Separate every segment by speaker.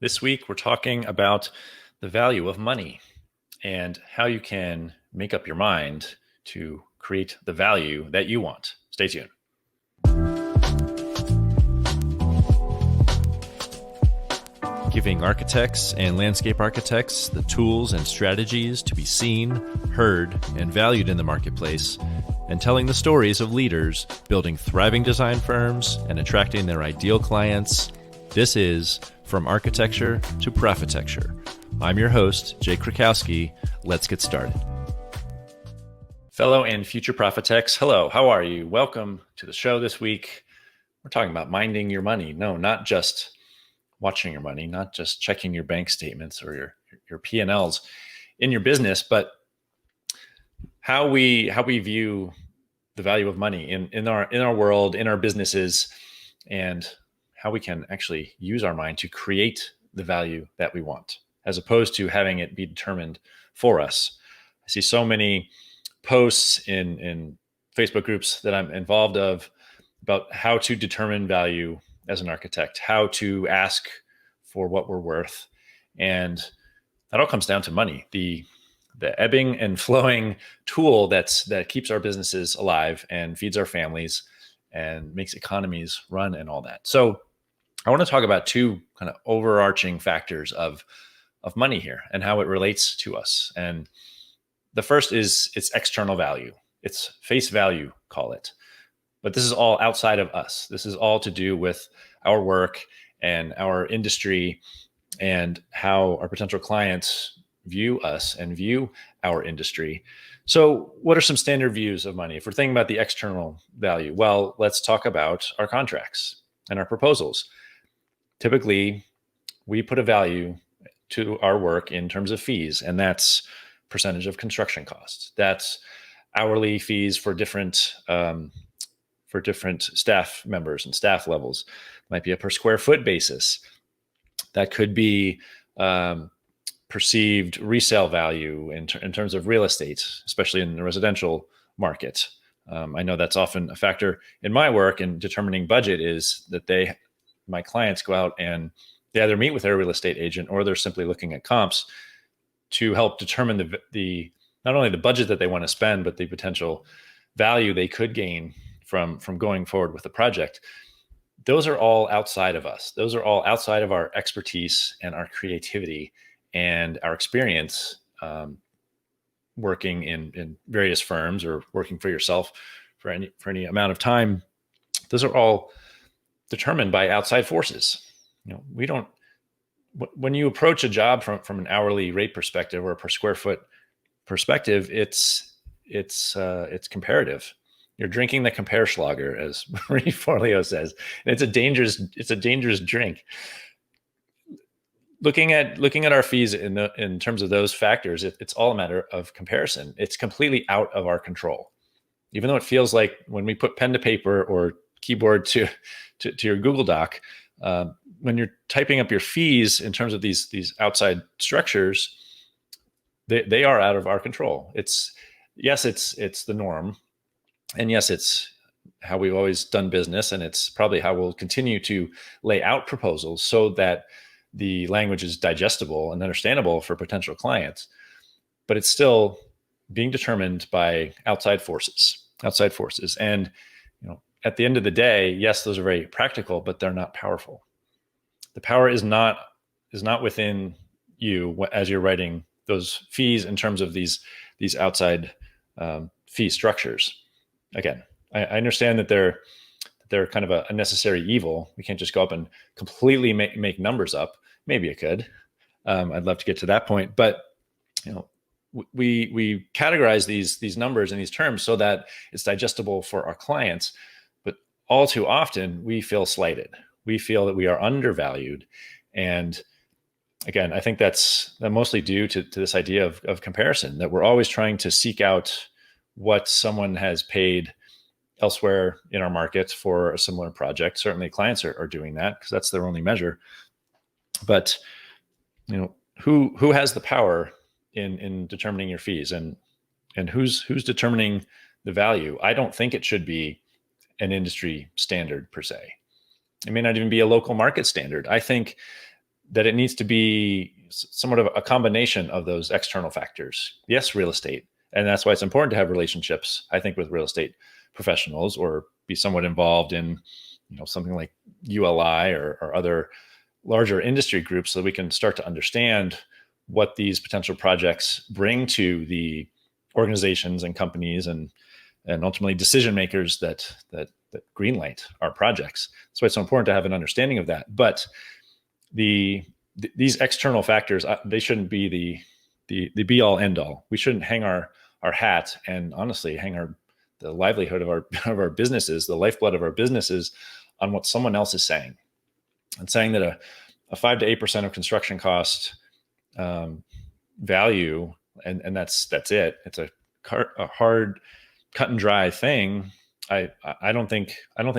Speaker 1: This week, we're talking about the value of money and how you can make up your mind to create the value that you want. Stay tuned. Giving architects and landscape architects the tools and strategies to be seen, heard, and valued in the marketplace, and telling the stories of leaders building thriving design firms and attracting their ideal clients. This is From Architecture to Profitecture. I'm your host, Jay Krakowski. Let's get started. Fellow and future Profitex, hello, how are you? Welcome to the show this week. We're talking about minding your money. No, not just watching your money, not just checking your bank statements or your P&Ls in your business, but how we view the value of money in our world, in our businesses, and how we can actually use our mind to create the value that we want, as opposed to having it be determined for us. I see so many posts in Facebook groups that I'm involved of about how to determine value as an architect, how to ask for what we're worth. And that all comes down to money, the ebbing and flowing tool that keeps our businesses alive and feeds our families and makes economies run and all that. So I want to talk about two kind of overarching factors of money here and how it relates to us. And the first is its external value. It's face value, call it. But this is all outside of us. This is all to do with our work and our industry and how our potential clients view us and view our industry. So what are some standard views of money? If we're thinking about the external value, well, let's talk about our contracts and our proposals. Typically, we put a value to our work in terms of fees, and that's percentage of construction costs. That's hourly fees for different staff members and staff levels. It might be a per square foot basis. That could be perceived resale value in terms of real estate, especially in the residential market. I know that's often a factor in my work in determining budget is that my clients go out and they either meet with their real estate agent or they're simply looking at comps to help determine the not only the budget that they want to spend, but the potential value they could gain from going forward with the project. Those are all outside of us. Those are all outside of our expertise and our creativity and our experience working in various firms or working for yourself for any amount of time. Those are all determined by outside forces. We don't. When you approach a job from an hourly rate perspective or a per square foot perspective, it's comparative. You're drinking the Compearschlager, as Marie Forleo says, and it's a dangerous drink. Looking at our fees in terms of those factors, it's all a matter of comparison. It's completely out of our control. Even though it feels like when we put pen to paper or keyboard to your Google Doc, when you're typing up your fees in terms of these outside structures, they are out of our control. It's the norm. And yes, it's how we've always done business, and it's probably how we'll continue to lay out proposals so that the language is digestible and understandable for potential clients. But it's still being determined by outside forces. And at the end of the day, yes, those are very practical, but they're not powerful. The power is not within you as you're writing those fees in terms of these outside fee structures. Again, I understand that they're kind of a necessary evil. We can't just go up and completely make numbers up. Maybe it could. I'd love to get to that point, but we categorize these numbers and these terms so that it's digestible for our clients. But all too often, we feel slighted. We feel that we are undervalued, and again, I think that's mostly due to this idea of comparison. That we're always trying to seek out what someone has paid elsewhere in our markets for a similar project. Certainly clients are doing that because that's their only measure. But who has the power in determining your fees and who's determining the value? I don't think it should be an industry standard per se. It may not even be a local market standard. I think that it needs to be somewhat of a combination of those external factors. Yes, real estate. And that's why it's important to have relationships, I think, with real estate professionals, or be somewhat involved in, something like ULI or other larger industry groups, so that we can start to understand what these potential projects bring to the organizations and companies and ultimately decision makers that greenlight our projects. That's why it's so important to have an understanding of that. But these external factors, they shouldn't be the be all end all. We shouldn't hang our hat and honestly hang the livelihood of our businesses, the lifeblood of our businesses, on what someone else is saying, and saying that a 5 to 8% of construction cost value, and that's it. It's a hard, cut and dry thing. I don't think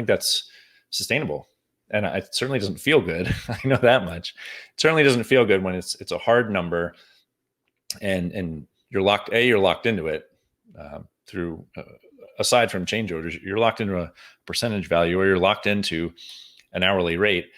Speaker 1: that's sustainable, and it certainly doesn't feel good. I know that much. It certainly doesn't feel good when it's a hard number, and you're locked into it through. Aside from change orders, you're locked into a percentage value, or you're locked into an hourly rate.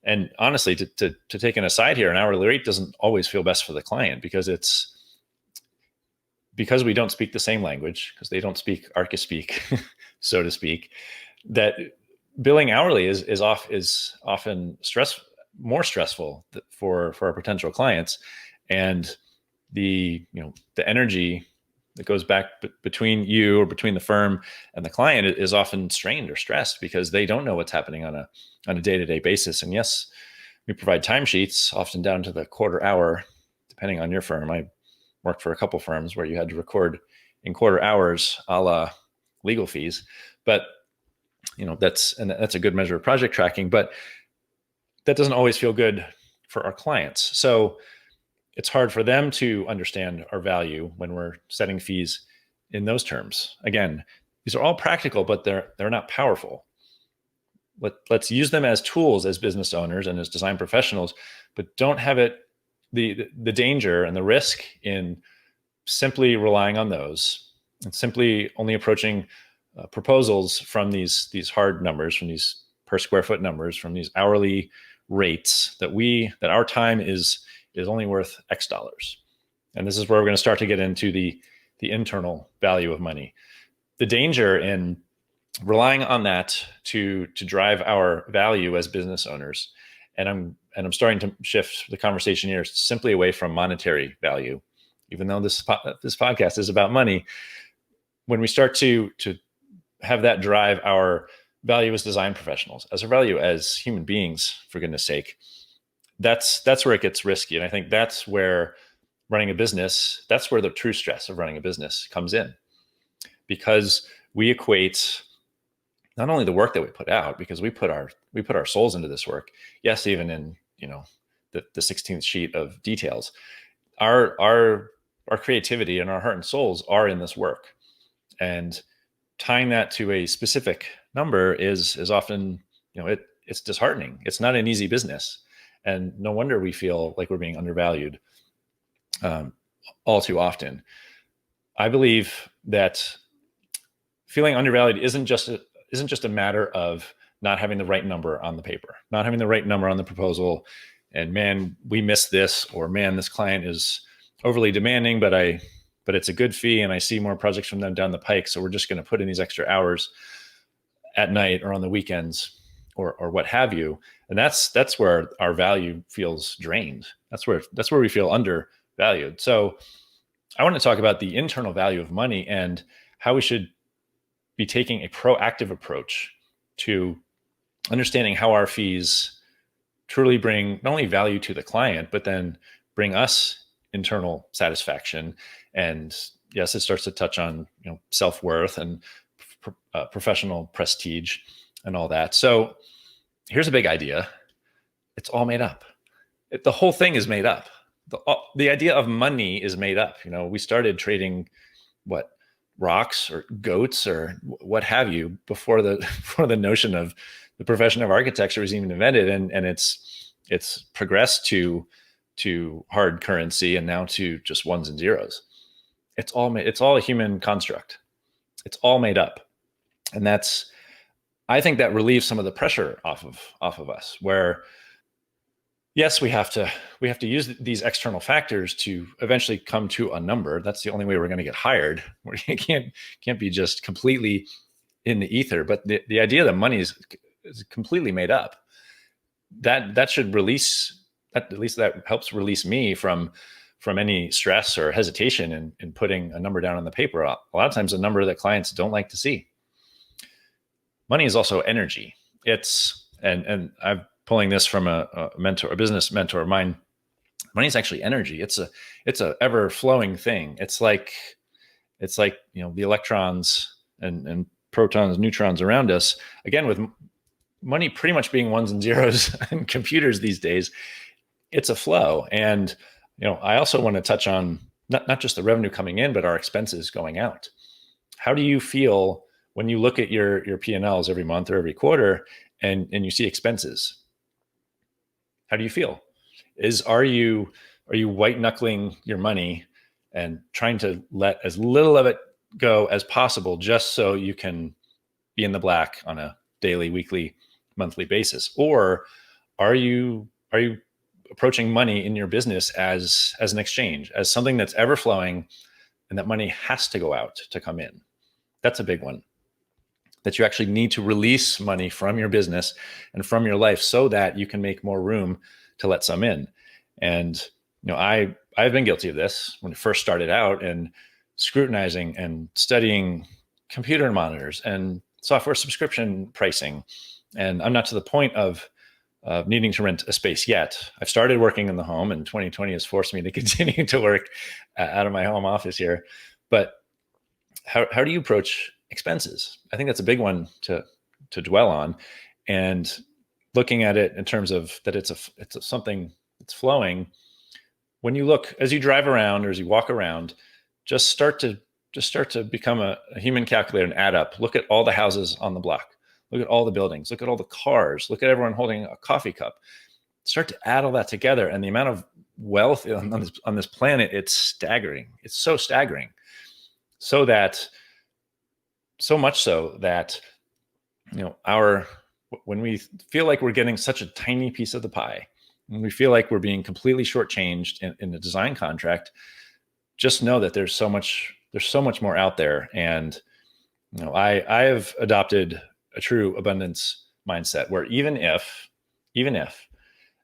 Speaker 1: And honestly, to take an aside here, an hourly rate doesn't always feel best for the client, because we don't speak the same language, because they don't speak archi-speak, so to speak, that billing hourly is often more stressful for our potential clients. And the energy that goes back between you, or between the firm and the client, is often strained or stressed, because they don't know what's happening on a day-to-day basis. And yes, we provide timesheets, often down to the quarter hour, depending on your firm. I worked for a couple firms where you had to record in quarter hours, a la legal fees. But that's a good measure of project tracking, but that doesn't always feel good for our clients. So it's hard for them to understand our value when we're setting fees in those terms. Again, these are all practical, but they're not powerful. Let's use them as tools, as business owners and as design professionals, but don't have the danger and the risk in simply relying on those, and simply only approaching proposals from these hard numbers, from these per square foot numbers, from these hourly rates that our time is only worth X dollars. And this is where we're going to start to get into the internal value of money. The danger in relying on that to drive our value as business owners, and I'm starting to shift the conversation here simply away from monetary value, even though this podcast is about money. When we start to have that drive our value as design professionals, as our value as human beings, for goodness sake, that's where it gets risky. And I think that's where running a business, that's where the true stress of running a business comes in, because we equate not only the work that we put out, because we put our souls into this work. Yes, even in the 16th sheet of details, our creativity and our heart and souls are in this work, and tying that to a specific number is often it's disheartening. It's not an easy business. And no wonder we feel like we're being undervalued all too often. I believe that feeling undervalued isn't just a matter of not having the right number on the paper, not having the right number on the proposal, and man, we missed this, or man, this client is overly demanding, but it's a good fee, and I see more projects from them down the pike, so we're just going to put in these extra hours at night or on the weekends, or what have you. And that's where our value feels drained. That's where we feel undervalued. So I want to talk about the internal value of money, and how we should be taking a proactive approach to understanding how our fees truly bring not only value to the client, but then bring us internal satisfaction. And yes, it starts to touch on self-worth and professional prestige and all that. So here's a big idea. It's all made up. The whole thing is made up. The idea of money is made up. We started trading rocks or goats or what have you before the notion of the profession of architecture was even invented, and it's progressed to hard currency, and now to just ones and zeros. It's all a human construct. It's all made up, and I think that relieves some of the pressure off of us, where Yes, we have to use these external factors to eventually come to a number. That's the only way we're going to get hired. You can't be just completely in the ether. But the idea that money is completely made up, that should release, at least that helps release me from any stress or hesitation in putting a number down on the paper. A lot of times a number that clients don't like to see. Money is also energy. And I'm pulling this from a business mentor of mine. Money is actually energy. It's a ever flowing thing. It's like the electrons and protons, neutrons around us. Again, with money pretty much being ones and zeros in computers these days, it's a flow. And I also want to touch on not just the revenue coming in, but our expenses going out. How do you feel when you look at your P&Ls every month or every quarter and you see expenses? How do you feel? Are you white knuckling your money and trying to let as little of it go as possible just so you can be in the black on a daily, weekly, monthly basis? Or are you approaching money in your business as an exchange, as something that's ever flowing, and that money has to go out to come in? That's a big one. That you actually need to release money from your business and from your life so that you can make more room to let some in. And I've been guilty of this when it first started out, and scrutinizing and studying computer monitors and software subscription pricing. And I'm not to the point of needing to rent a space yet. I've started working in the home, and 2020 has forced me to continue to work out of my home office here. But how do you approach expenses? I think that's a big one to dwell on, and looking at it in terms of that it's something that's flowing. When you look, as you drive around or as you walk around, just start to become a human calculator and add up. Look at all the houses on the block. Look at all the buildings. Look at all the cars. Look at everyone holding a coffee cup. Start to add all that together, and the amount of wealth on this planet, it's staggering. It's so staggering. So much so that when we feel like we're getting such a tiny piece of the pie, when we feel like we're being completely shortchanged in the design contract, just know that there's so much more out there. And I have adopted a true abundance mindset where even if I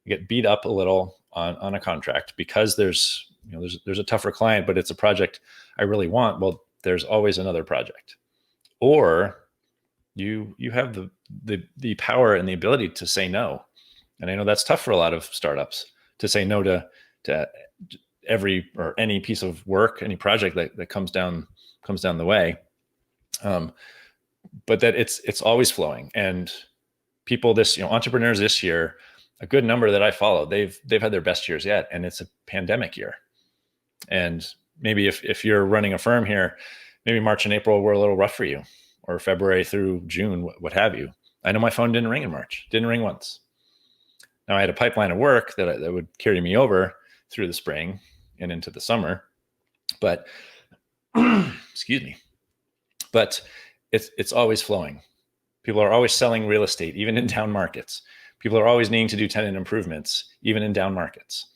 Speaker 1: get beat up a little on a contract because there's a tougher client, but it's a project I really want, well, there's always another project. Or you have the power and the ability to say no. And I know that's tough for a lot of startups, to say no to every or any piece of work, any project that comes down the way. But that it's always flowing. And people entrepreneurs this year, a good number that I follow, they've had their best years yet, and it's a pandemic year. And maybe if you're running a firm here, maybe March and April were a little rough for you, or February through June, what have you. I know my phone didn't ring in March, didn't ring once. Now I had a pipeline of work that would carry me over through the spring and into the summer, but excuse me, but it's always flowing. People are always selling real estate, even in down markets. People are always needing to do tenant improvements, even in down markets.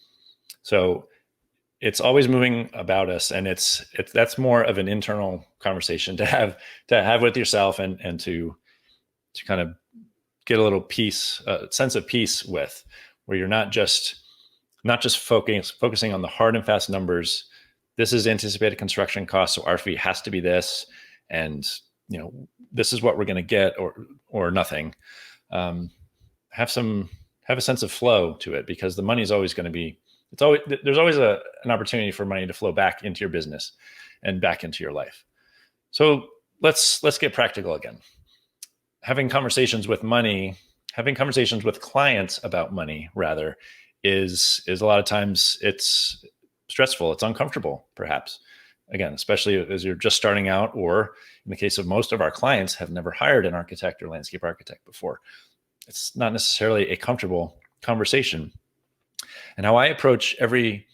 Speaker 1: So it's always moving about us, and that's more of an internal conversation to have with yourself and to kind of get a little sense of peace with, where you're not just focusing on the hard and fast numbers. This is anticipated construction costs, so our fee has to be this, and this is what we're going to get, or nothing. Have a sense of flow to it, because the money is always going to be. There's always an opportunity for money to flow back into your business and back into your life. So let's get practical again. Having conversations with clients about money, rather, is a lot of times it's stressful. It's uncomfortable, perhaps. Again, especially as you're just starting out, or in the case of most of our clients, have never hired an architect or landscape architect before. It's not necessarily a comfortable conversation. And how I approach every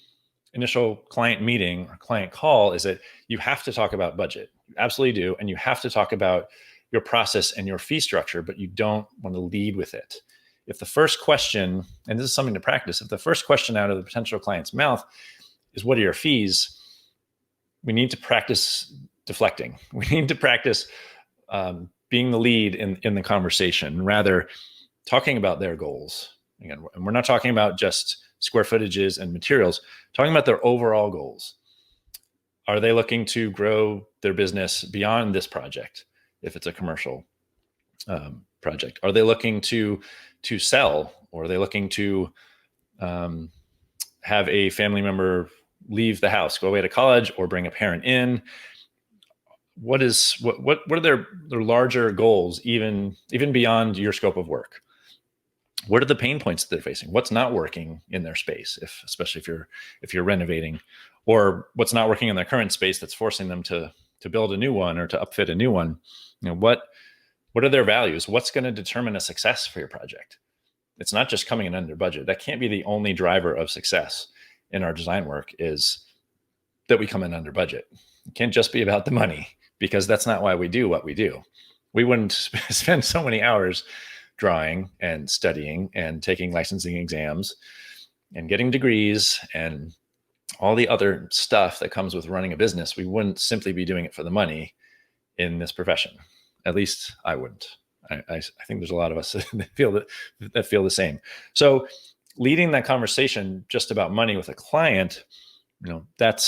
Speaker 1: initial client meeting or client call is that you have to talk about budget. You absolutely do. And you have to talk about your process and your fee structure, but you don't want to lead with it. if the first question, and this is something to practice, if the first question out of the potential client's mouth is, what are your fees? We need to practice deflecting. We need to practice being the lead in the conversation, rather talking about their goals. Again, and we're not talking about just square footages and materials, talking about their overall goals. Are they looking to grow their business beyond this project, if it's a commercial project? Are they looking to sell, or are they looking to have a family member leave the house, go away to college, or bring a parent in? What are their larger goals, even beyond your scope of work? What are the pain points that they're facing? What's not working in their space, especially if you're renovating, or what's not working in their current space that's forcing them to build a new one or to upfit a new one? What are their values? What's going to determine a success for your project? It's not just coming in under budget. That can't be the only driver of success in our design work, is that we come in under budget. It can't just be about the money, because that's not why we do what we do. We wouldn't spend so many hours drawing and studying and taking licensing exams and getting degrees and all the other stuff that comes with running a business. We wouldn't simply be doing it for the money in this profession. At least I wouldn't. I think there's a lot of us that feel the same. So leading that conversation just about money with a client, that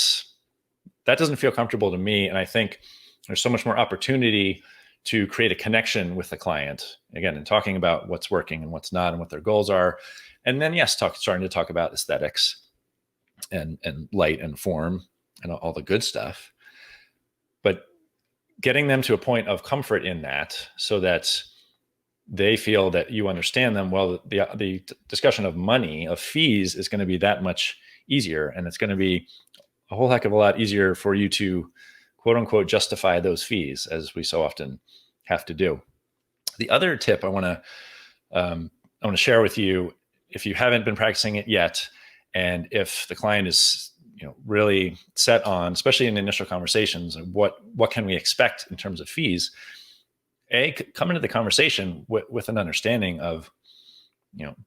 Speaker 1: doesn't feel comfortable to me. And I think there's so much more opportunity to create a connection with the client, again, and talking about what's working and what's not and what their goals are. And then, yes, starting to talk about aesthetics and light and form and all the good stuff. But getting them to a point of comfort in that, so that they feel that you understand them well. The discussion of money, of fees, is going to be that much easier. And it's going to be a whole heck of a lot easier for you to, quote unquote, justify those fees, as we so often have to do. The other tip I want to share with you, if you haven't been practicing it yet, and if the client is really set on, especially in initial conversations, what can we expect in terms of fees? Come into the conversation with an understanding of,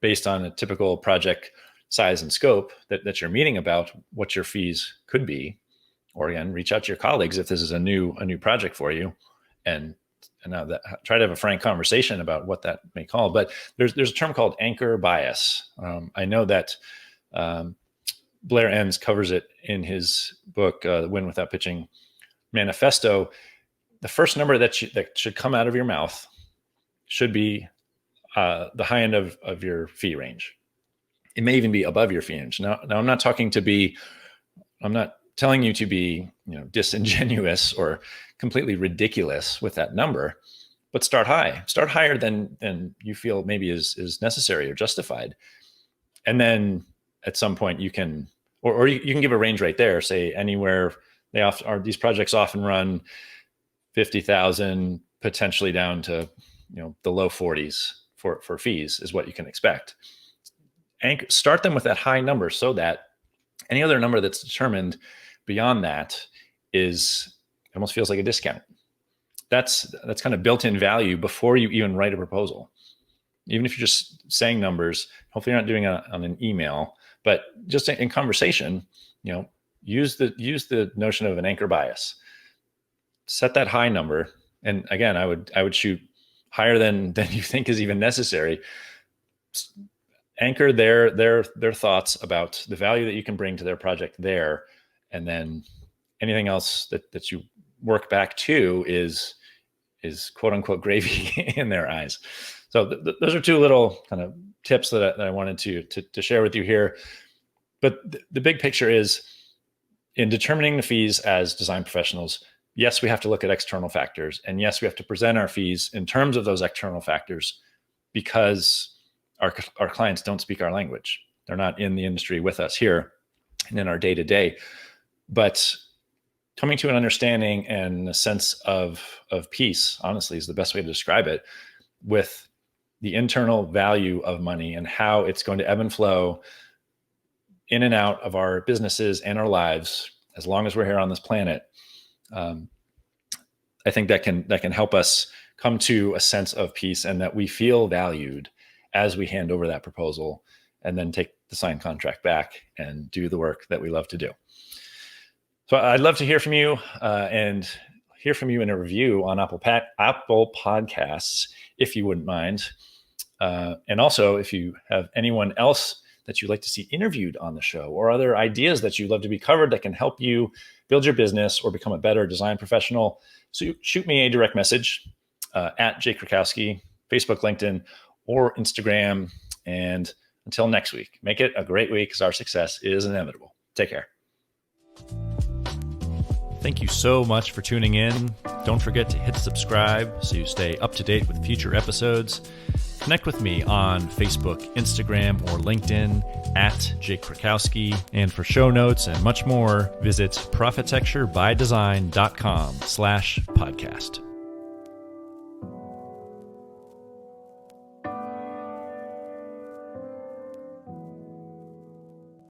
Speaker 1: based on a typical project size and scope that you're meeting about, what your fees could be. Or again, reach out to your colleagues if this is a new project for you, and try to have a frank conversation about what that may call. But there's a term called anchor bias. I know that Blair Enns covers it in his book, The Win Without Pitching Manifesto. The first number that should come out of your mouth should be the high end of your fee range. It may even be above your fee range. Now I'm not telling you to be disingenuous or completely ridiculous with that number, but start higher than you feel maybe is necessary or justified. And then at some point you can, or you can give a range right there, say anywhere. These projects often run 50,000, potentially down to the low 40s for fees is what you can expect. Start them with that high number, so that any other number that's determined beyond that almost feels like a discount. That's kind of built-in value before you even write a proposal. Even if you're just saying numbers, hopefully you're not doing it on an email, but just in conversation, use the notion of an anchor bias. Set that high number, and again, I would shoot higher than you think is even necessary. Anchor their thoughts about the value that you can bring to their project there, and then anything else that you work back to is quote unquote gravy in their eyes. So those are two little kind of tips that I wanted to share with you here. But the big picture is, in determining the fees as design professionals, yes, we have to look at external factors, and yes, we have to present our fees in terms of those external factors, because our clients don't speak our language. They're not in the industry with us here and in our day-to-day. But coming to an understanding and a sense of peace, honestly, is the best way to describe it, with the internal value of money and how it's going to ebb and flow in and out of our businesses and our lives as long as we're here on this planet. I think that can help us come to a sense of peace, and that we feel valued
Speaker 2: as we hand over that proposal, and then take the signed contract back and do the work that we love to do. So I'd love to hear from you and hear from you in a review on Apple Podcasts, if you wouldn't mind. And also, if you have anyone else that you'd like to see interviewed on the show, or other ideas that you'd love to be covered that can help you build your business or become a better design professional, so shoot me a direct message at Jake Krakowski, Facebook, LinkedIn, or Instagram. And until next week, make it a great week, because our success is inevitable. Take care.
Speaker 1: Thank you so much for tuning in. Don't forget to hit subscribe so you stay up to date with future episodes. Connect with me on Facebook, Instagram, or LinkedIn at Jake Krakowski. And for show notes and much more, visit profitecturebydesign.com/podcast.